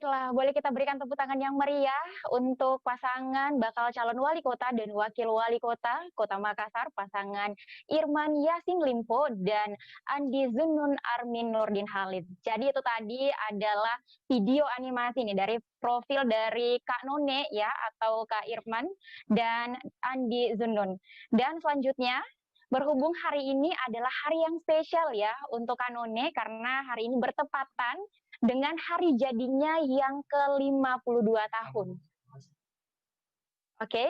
Baiklah, boleh kita berikan tepuk tangan yang meriah untuk pasangan bakal calon wali kota dan wakil wali kota Kota Makassar, pasangan Irman Yasin Limpo dan Andi Zunnun Armin Nurdin Halid. Jadi itu tadi adalah video animasi nih dari profil dari Kak None ya atau Kak Irman dan Andi Zunnun. Dan selanjutnya berhubung hari ini adalah hari yang spesial ya untuk Kak None karena hari ini bertepatan dengan hari jadinya yang ke-52 tahun. Oke,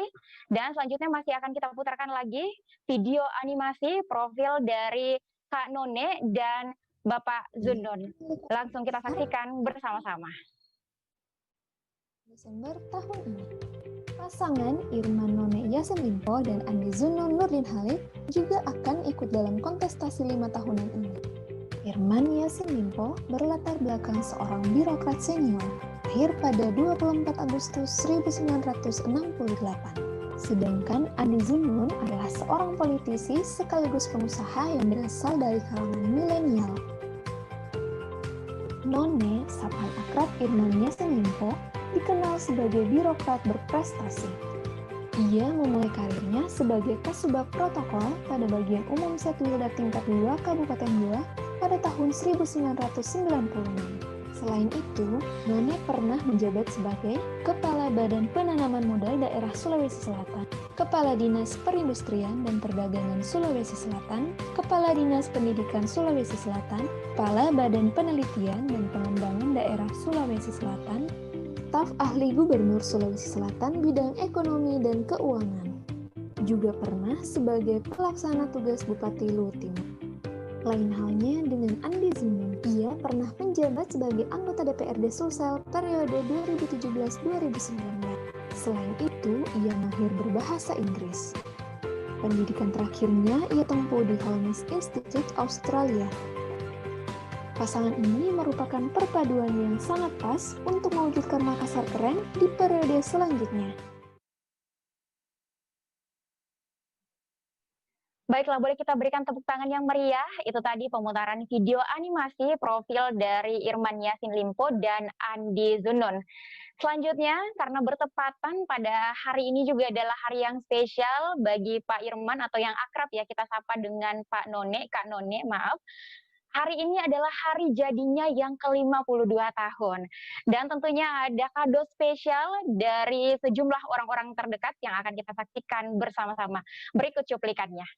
dan selanjutnya masih akan kita putarkan lagi video animasi profil dari Kak None dan Bapak Zundon. Langsung kita saksikan bersama-sama. Desember tahun ini, pasangan Irman None Yasin Limpo dan Andi Zunnun Nurdin Halid juga akan ikut dalam kontestasi 5 tahunan ini. Irman Yasin Limpo berlatar belakang seorang birokrat senior, lahir pada 24 Agustus 1968. Sedangkan Andi Zunnun adalah seorang politisi sekaligus pengusaha yang berasal dari kalangan milenial. None, sapaan akrab Irman Yasin Limpo, dikenal sebagai birokrat berprestasi. Ia memulai karirnya sebagai kasubag protokol pada bagian umum Setwilda tingkat 2 Kabupaten Goa pada tahun 1996. Selain itu, None pernah menjabat sebagai Kepala Badan Penanaman Modal Daerah Sulawesi Selatan, Kepala Dinas Perindustrian dan Perdagangan Sulawesi Selatan, Kepala Dinas Pendidikan Sulawesi Selatan, Kepala Badan Penelitian dan Pengembangan Daerah Sulawesi Selatan, staf ahli Gubernur Sulawesi Selatan bidang ekonomi dan keuangan. Juga pernah sebagai pelaksana tugas Bupati Luwu Timur. Lain halnya dengan Andi Zunnun, ia pernah menjabat sebagai anggota DPRD Sulsel periode 2017-2019. Selain itu, ia mahir berbahasa Inggris. Pendidikan terakhirnya ia tempuh di Holmes Institute Australia. Pasangan ini merupakan perpaduan yang sangat pas untuk mewujudkan Makassar keren di periode selanjutnya. Baiklah, boleh kita berikan tepuk tangan yang meriah. Itu tadi pemutaran video animasi profil dari Irman Yasin Limpo dan Andi Zunnun. Selanjutnya, karena bertepatan pada hari ini juga adalah hari yang spesial bagi Pak Irman atau yang akrab ya kita sapa dengan Pak None, Kak None, maaf. Hari ini adalah hari jadinya yang ke-52 tahun. Dan tentunya ada kado spesial dari sejumlah orang-orang terdekat yang akan kita saksikan bersama-sama. Berikut cuplikannya.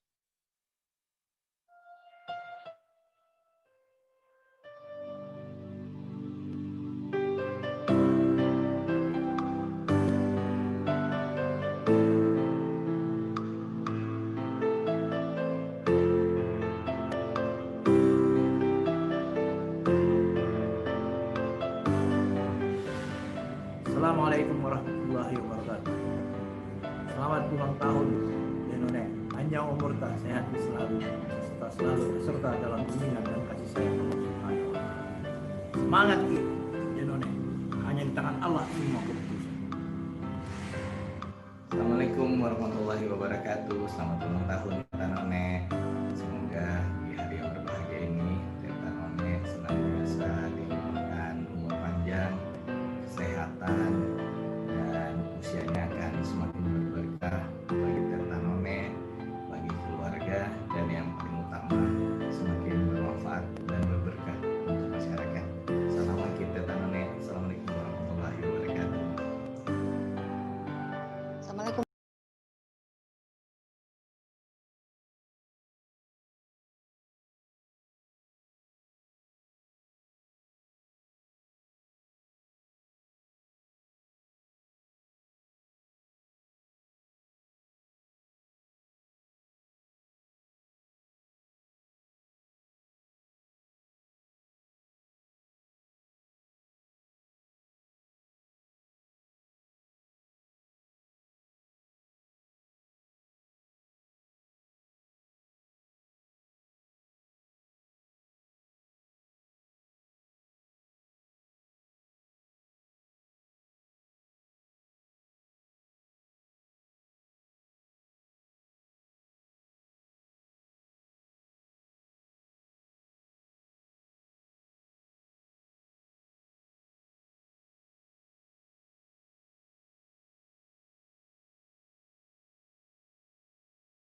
Assalamualaikum warahmatullahi wabarakatuh. Selamat ulang tahun None. Panjang umur tak sehat selalu serta dalam bimbingan dan kasih sayang Allah Subhanahu wa Ta'ala. Semangat None. Hanya di tangan Allah semua keputusan. Assalamualaikum warahmatullahi wabarakatuh. Selamat ulang tahun Teta None. Semoga di hari yang berbahagia ini Teta None senantiasa diberikan umur panjang, kesehatan, dan usianya akan semakin berberkah bagi Teta None, bagi keluarga, dan yang paling utama semakin bermanfaat dan berberkah untuk masyarakat. Salam lagi Teta None. Assalamualaikum warahmatullahi wabarakatuh. Assalamualaikum.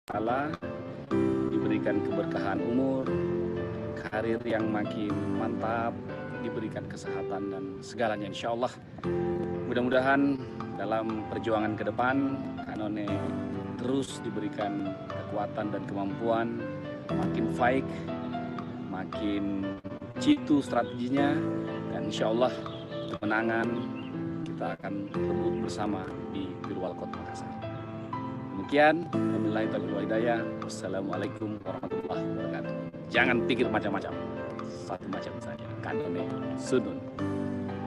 Ta'ala, diberikan keberkahan umur, karir yang makin mantap, diberikan kesehatan dan segalanya insya Allah. Mudah-mudahan dalam perjuangan ke depan Kanone terus diberikan kekuatan dan kemampuan, makin baik, makin jitu strateginya, dan insya Allah kemenangan kita akan rebut bersama di Birwal Kota Makassar. Demikian, wabillahi taufiq wal hidayah. Wassalamualaikum warahmatullahi wabarakatuh. Jangan pikir macam-macam, satu macam saja. Kanone Sunun.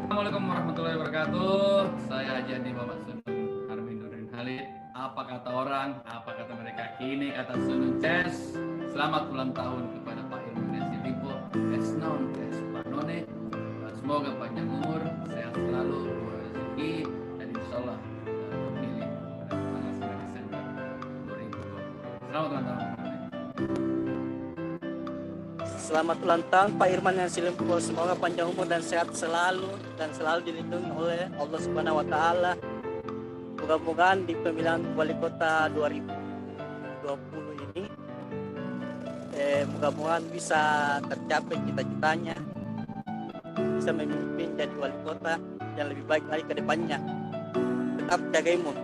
Assalamualaikum warahmatullahi wabarakatuh. Saya Haji Andi Muhammad Sunun Armin Nurdin Halid. Apa kata orang, apa kata mereka, kini kata Sunun Ces. Selamat ulang tahun kepada Pak Irman Yasin Limpo, best known as Pak None. Semoga panjang umur, sehat selalu, rezeki, dan insya Allah terpilih pada tanggal 9 Desember 2020. Selamat ulang tahun. Selamat ulang tahun Pak Irman Yasin Limpo. Semoga panjang umur dan sehat selalu dan selalu dilindungi oleh Allah Subhanahu wa taala. Mudah-mudahan di pemilihan wali kota 2020 ini mudah-mudahan bisa tercapai cita-citanya, bisa memimpin jadi wali kota yang lebih baik lagi ke depannya. Tetap jaga imun.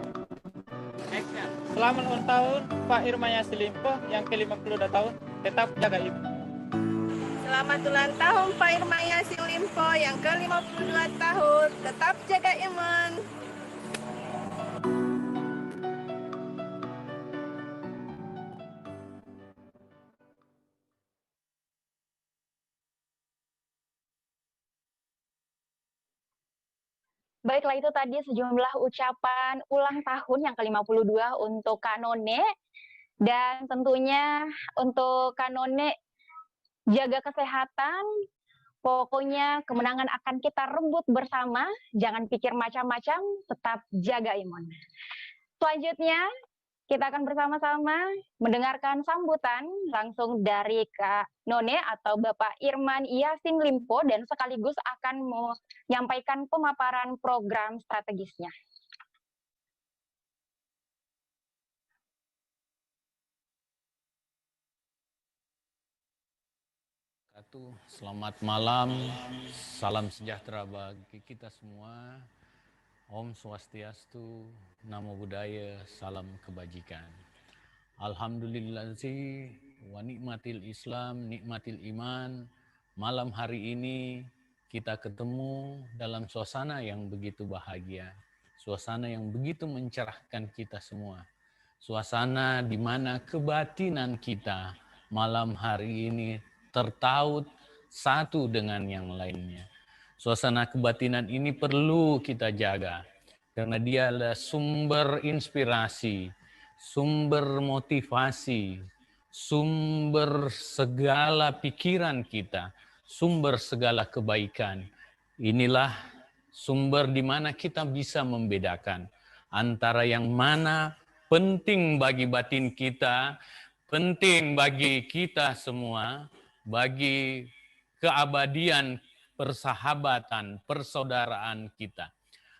Selamat ulang tahun Pak Irman Yasin Limpo yang ke-52 tahun. Tetap jaga imun. Selamat ulang tahun Pak Irman Yasin Limpo yang ke-52 tahun. Tetap jaga imun. Baiklah, itu tadi sejumlah ucapan ulang tahun yang ke-52 untuk Kanone. Dan tentunya untuk Kanone, jaga kesehatan, pokoknya kemenangan akan kita rebut bersama. Jangan pikir macam-macam, tetap jaga imun. Selanjutnya, kita akan bersama-sama mendengarkan sambutan langsung dari Kak None atau Bapak Irman Yasin Limpo, dan sekaligus akan menyampaikan pemaparan program strategisnya. Selamat malam, salam sejahtera bagi kita semua. Om Swastiastu, Namo Buddhaya, salam kebajikan. Alhamdulillahi wa nikmatil Islam, nikmatil iman. Malam hari ini kita ketemu dalam suasana yang begitu bahagia, suasana yang begitu mencerahkan kita semua. Suasana di mana kebatinan kita malam hari ini tertaut satu dengan yang lainnya. Suasana kebatinan ini perlu kita jaga, karena dia adalah sumber inspirasi, sumber motivasi, sumber segala pikiran kita, sumber segala kebaikan. Inilah sumber di mana kita bisa membedakan antara yang mana penting bagi batin kita, penting bagi kita semua, bagi keabadian persahabatan, persaudaraan kita.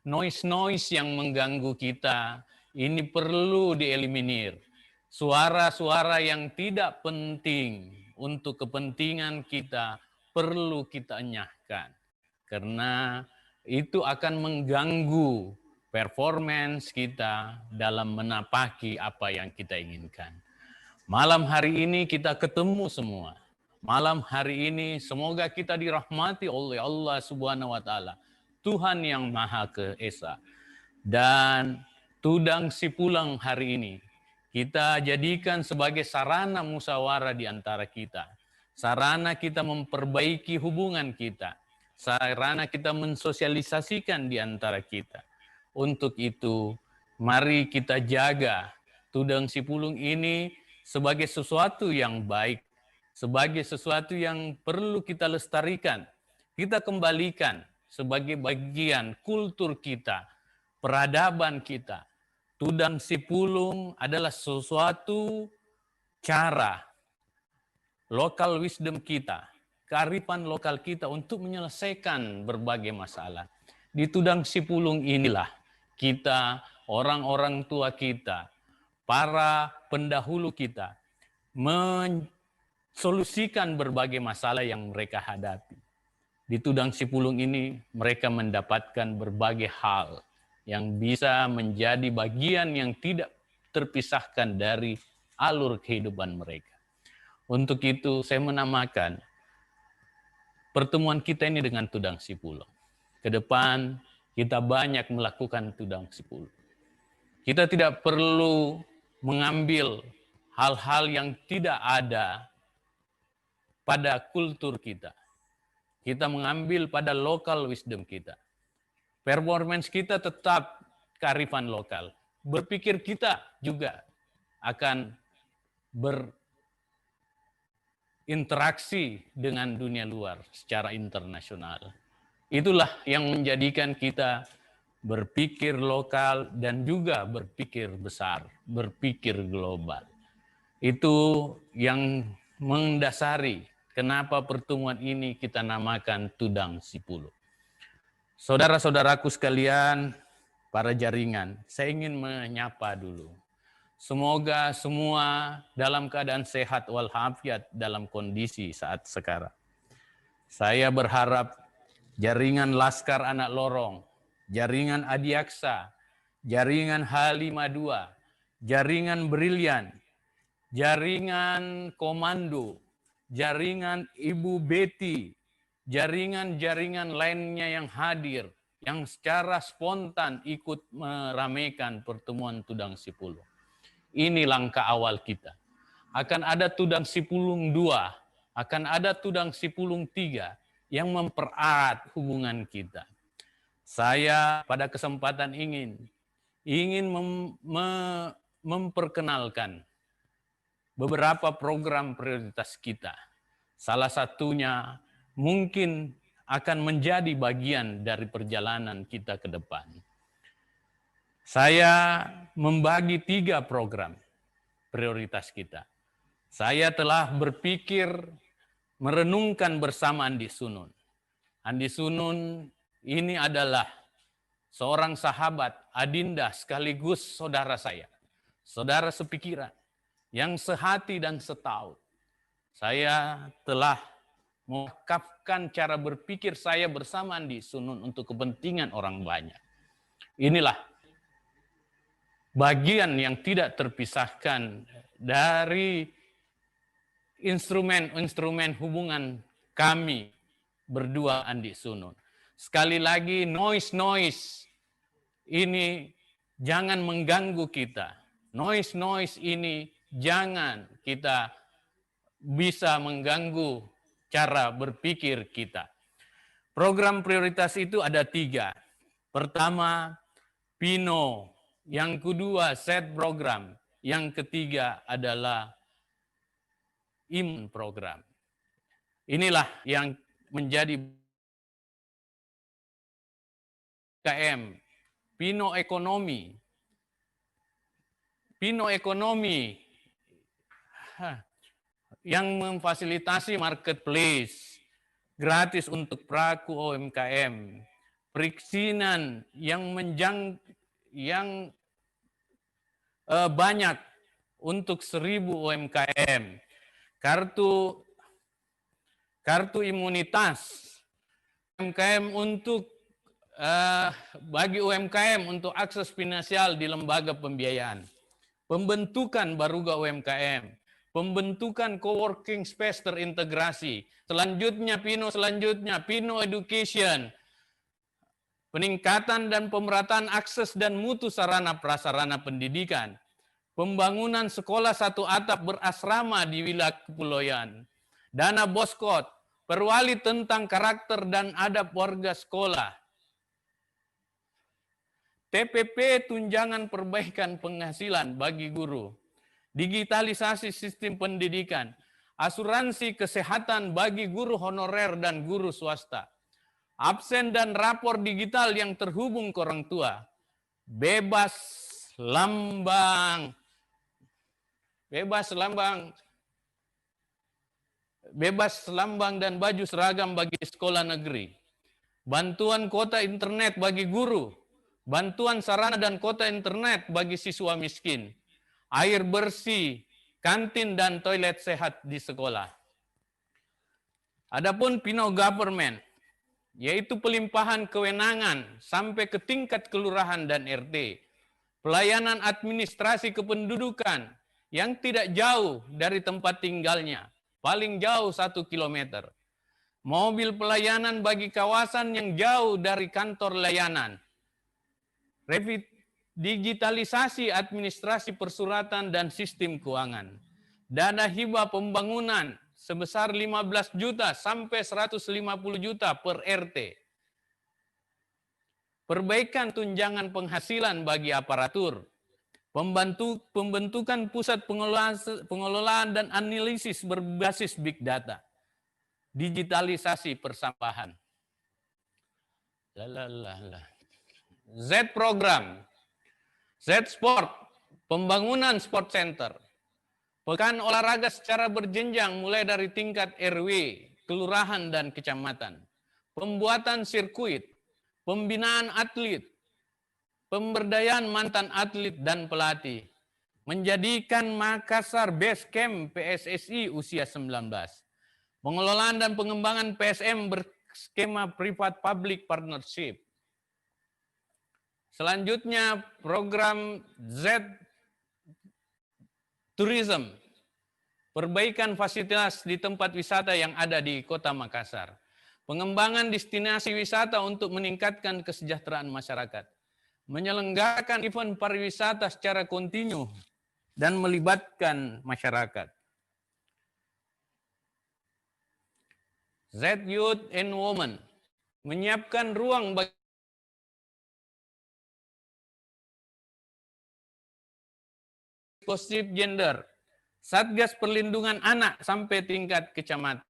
Noise-noise yang mengganggu kita, ini perlu dieliminir. Suara-suara yang tidak penting untuk kepentingan kita, perlu kita enyahkan. Karena itu akan mengganggu performance kita dalam menapaki apa yang kita inginkan. Malam hari ini kita ketemu semua. Malam hari ini semoga kita dirahmati oleh Allah Subhanahu wa taala, Tuhan yang Maha Esa. Dan tudang sipulang hari ini kita jadikan sebagai sarana musyawarah di antara kita. Sarana kita memperbaiki hubungan kita. Sarana kita mensosialisasikan di antara kita. Untuk itu, mari kita jaga tudang sipulung ini sebagai sesuatu yang baik, sebagai sesuatu yang perlu kita lestarikan, kita kembalikan sebagai bagian kultur kita, peradaban kita. Tudang sipulung adalah sesuatu cara lokal wisdom kita, kearifan lokal kita untuk menyelesaikan berbagai masalah. Di tudang sipulung inilah kita, orang-orang tua kita, para pendahulu kita mensolusikan berbagai masalah yang mereka hadapi. Di Tudang Sipulung ini mereka mendapatkan berbagai hal yang bisa menjadi bagian yang tidak terpisahkan dari alur kehidupan mereka. Untuk itu saya menamakan pertemuan kita ini dengan Tudang Sipulung. Ke depan kita banyak melakukan Tudang Sipulung. Kita tidak perlu mengambil hal-hal yang tidak ada pada kultur kita. Kita mengambil pada local wisdom kita. Performance kita tetap kearifan lokal. Berpikir kita juga akan berinteraksi dengan dunia luar secara internasional. Itulah yang menjadikan kita berpikir lokal dan juga berpikir besar, berpikir global. Itu yang mendasari kenapa pertemuan ini kita namakan Tudang Sipulung. Saudara-saudaraku sekalian, para jaringan, saya ingin menyapa dulu. Semoga semua dalam keadaan sehat walafiat dalam kondisi saat sekarang. Saya berharap jaringan Laskar Anak Lorong, jaringan Adiaksa, jaringan H52, jaringan Brilian, jaringan Komando, jaringan Ibu Betty, jaringan-jaringan lainnya yang hadir, yang secara spontan ikut meramaikan pertemuan Tudang Sipulung. Ini langkah awal kita. Akan ada Tudang Sipulung 2, akan ada Tudang Sipulung 3 yang mempererat hubungan kita. Saya pada kesempatan ingin memperkenalkan beberapa program prioritas kita. Salah satunya mungkin akan menjadi bagian dari perjalanan kita ke depan. Saya membagi 3 program prioritas kita. Saya telah berpikir merenungkan bersama Andi Sunun. Andi Sunun ini adalah seorang sahabat, adinda sekaligus saudara saya. Saudara sepikiran, yang sehati dan setahu. Saya telah mewakafkan cara berpikir saya bersama Andi Sunun untuk kepentingan orang banyak. Inilah bagian yang tidak terpisahkan dari instrumen-instrumen hubungan kami berdua Andi Sunun. Sekali lagi, noise ini jangan mengganggu kita. Noise ini jangan kita bisa mengganggu cara berpikir kita. Program prioritas itu ada 3. Pertama, Pino. Yang kedua, set program. Yang ketiga adalah imun program. Inilah yang menjadi KM, Pino Ekonomi. Pino Ekonomi yang memfasilitasi marketplace, gratis untuk pelaku UMKM, perizinan yang banyak untuk 1000 UMKM, kartu imunitas UMKM untuk bagi UMKM untuk akses finansial di lembaga pembiayaan, pembentukan Baruga UMKM, pembentukan coworking space terintegrasi, selanjutnya Pino Education, peningkatan dan pemerataan akses dan mutu sarana prasarana pendidikan, pembangunan sekolah 1 atap berasrama di wilayah kepulauan, dana Boskot, perwali tentang karakter dan adab warga sekolah, TPP tunjangan perbaikan penghasilan bagi guru, digitalisasi sistem pendidikan, asuransi kesehatan bagi guru honorer dan guru swasta, absen dan rapor digital yang terhubung ke orang tua, bebas lambang dan baju seragam bagi sekolah negeri, bantuan kuota internet bagi guru, bantuan sarana dan kuota internet bagi siswa miskin, air bersih, kantin dan toilet sehat di sekolah. Adapun Pino Government, yaitu pelimpahan kewenangan sampai ke tingkat kelurahan dan RT, pelayanan administrasi kependudukan yang tidak jauh dari tempat tinggalnya, paling jauh 1 kilometer. Mobil pelayanan bagi kawasan yang jauh dari kantor layanan. Digitalisasi administrasi persuratan dan sistem keuangan. Dana hibah pembangunan sebesar 15 juta sampai 150 juta per RT. Perbaikan tunjangan penghasilan bagi aparatur. Pembentukan pusat pengelolaan dan analisis berbasis big data. Digitalisasi persampahan. Z program, Z sport, pembangunan sport center, pekan olahraga secara berjenjang mulai dari tingkat RW, kelurahan dan kecamatan, pembuatan sirkuit, pembinaan atlet, pemberdayaan mantan atlet dan pelatih, menjadikan Makassar base camp PSSI usia 19. Pengelolaan dan pengembangan PSM berskema privat-public partnership. Selanjutnya program Z Tourism. Perbaikan fasilitas di tempat wisata yang ada di Kota Makassar. Pengembangan destinasi wisata untuk meningkatkan kesejahteraan masyarakat. Menyelenggarakan event pariwisata secara kontinu dan melibatkan masyarakat. Z Youth and Women, menyiapkan ruang bagi positif gender, Satgas Perlindungan Anak sampai tingkat kecamatan.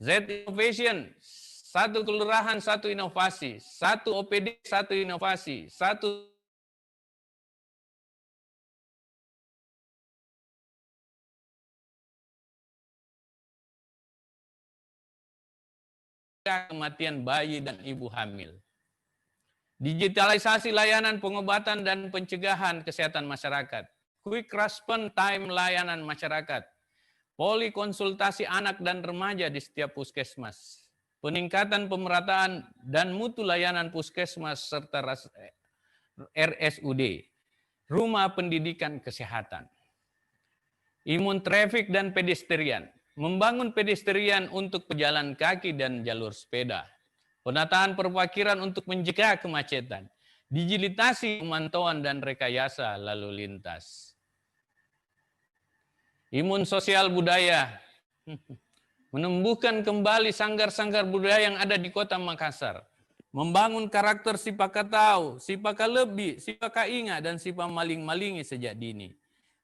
Z Innovation, 1 kelurahan 1 inovasi, 1 OPD 1 inovasi, 1 kematian bayi dan ibu hamil. Digitalisasi layanan pengobatan dan pencegahan kesehatan masyarakat. Quick response time layanan masyarakat. Polikonsultasi anak dan remaja di setiap puskesmas. Peningkatan pemerataan dan mutu layanan puskesmas serta RSUD. Rumah pendidikan kesehatan. Imun trafik dan pedestrian. Membangun pedestrian untuk pejalan kaki dan jalur sepeda. Penataan perparkiran untuk mencegah kemacetan. Digitalisasi pemantauan dan rekayasa lalu lintas. Imun sosial budaya. Menumbuhkan kembali sanggar-sanggar budaya yang ada di Kota Makassar. Membangun karakter si pakatau, si pakalebi, si pakainga, dan si pamaling-malingi sejak dini.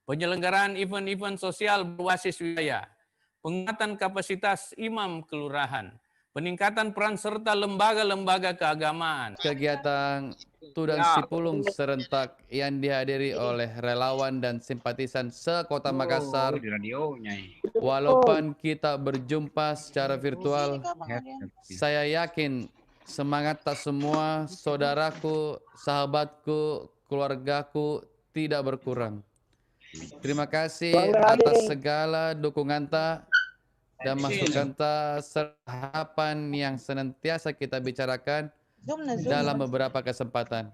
Penyelenggaraan event-event sosial berbasis wilayah. Penguatan kapasitas imam kelurahan, peningkatan peran serta lembaga-lembaga keagamaan. Kegiatan Tudang Sipulung serentak yang dihadiri oleh relawan dan simpatisan se-Kota Makassar. Walaupun kita berjumpa secara virtual, saya yakin semangat tak semua saudaraku, sahabatku, keluargaku tidak berkurang. Terima kasih atas segala dukungan dan masukan harapan yang senantiasa kita bicarakan dalam beberapa kesempatan.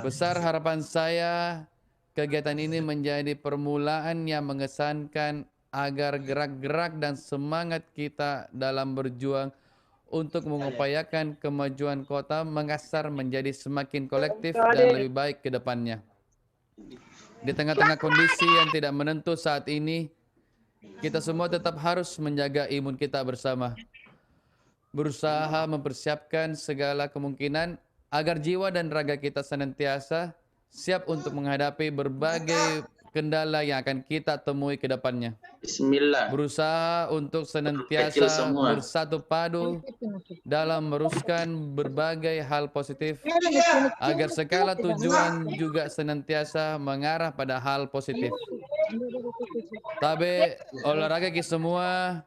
Besar harapan saya, kegiatan ini menjadi permulaan yang mengesankan agar gerak-gerak dan semangat kita dalam berjuang untuk mengupayakan kemajuan Kota Makassar menjadi semakin kolektif dan lebih baik ke depannya. Di tengah-tengah kondisi yang tidak menentu saat ini, kita semua tetap harus menjaga imun kita bersama. Berusaha mempersiapkan segala kemungkinan agar jiwa dan raga kita senantiasa siap untuk menghadapi berbagai kendala yang akan kita temui ke depannya. Bismillah. Berusaha untuk senantiasa bersatu padu dalam meruskan berbagai hal positif agar segala tujuan juga senantiasa mengarah pada hal positif. Tapi olahraga kita semua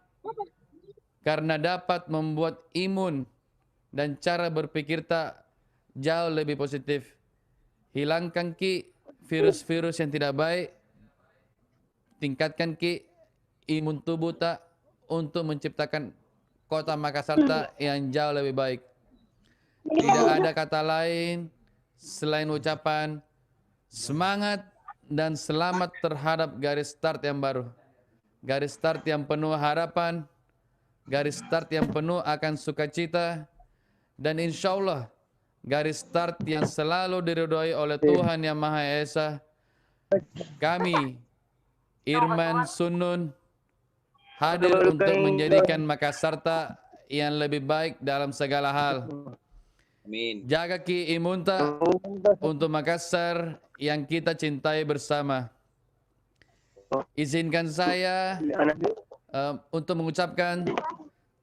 karena dapat membuat imun dan cara berpikir tak jauh lebih positif. Hilangkan ki virus-virus yang tidak baik. Tingkatkan Ki imun tubuh tak untuk menciptakan kota Makassar tak yang jauh lebih baik. Tidak ada kata lain selain ucapan semangat dan selamat terhadap garis start yang baru. Garis start yang penuh harapan, garis start yang penuh akan sukacita, dan insya Allah garis start yang selalu diridhoi oleh Tuhan Yang Maha Esa. Kami, Irman Sunnun, hadir untuk menjadikan Makassar yang lebih baik dalam segala hal. Amin. Jaga Ki Imunta untuk Makassar yang kita cintai bersama. Izinkan saya untuk mengucapkan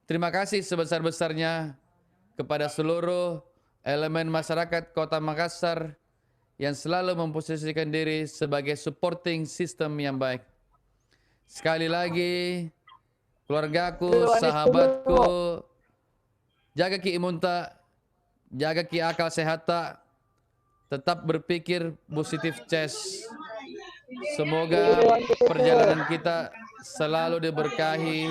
terima kasih sebesar-besarnya kepada seluruh elemen masyarakat Kota Makassar yang selalu memposisikan diri sebagai supporting system yang baik. Sekali lagi, keluargaku, sahabatku, jaga Ki Imunta, jaga Ki akal sehat tak, tetap berpikir positif Ces. Semoga perjalanan kita selalu diberkahi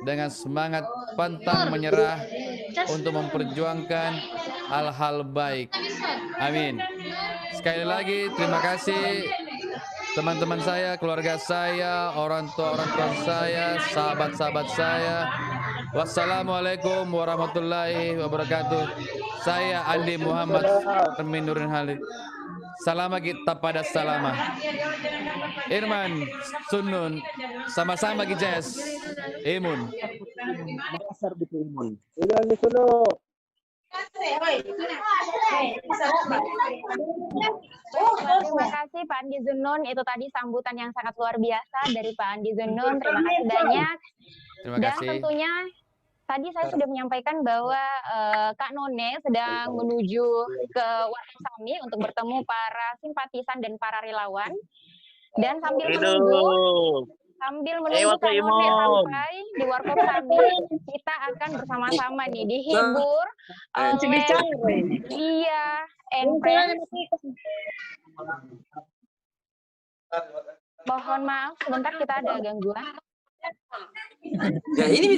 dengan semangat pantang menyerah untuk memperjuangkan hal-hal baik. Amin. Sekali lagi terima kasih teman-teman saya, keluarga saya, orang tua saya, sahabat-sahabat saya. Wassalamualaikum warahmatullahi wabarakatuh. Saya Andi Muhammad Armin Nurin Halid. Salama kita pada salama. Irman Sunnun, sama-sama Kices. Imun. Makassar betul Imun. Terima kasih Pak Andi Zunnun. Itu tadi sambutan yang sangat luar biasa dari Pak Andi Zunnun. Terima kasih banyak. Terima Dan kasih. tentunya tadi saya sudah menyampaikan bahwa Kak None sedang menuju ke Wakasami untuk bertemu para simpatisan dan para relawan. Dan sambil menunggu Kak None sampai di Wakasami, kita akan bersama-sama nih dihibur oleh Lia and Friends. Mohon maaf, sebentar kita ada gangguan. Ya ini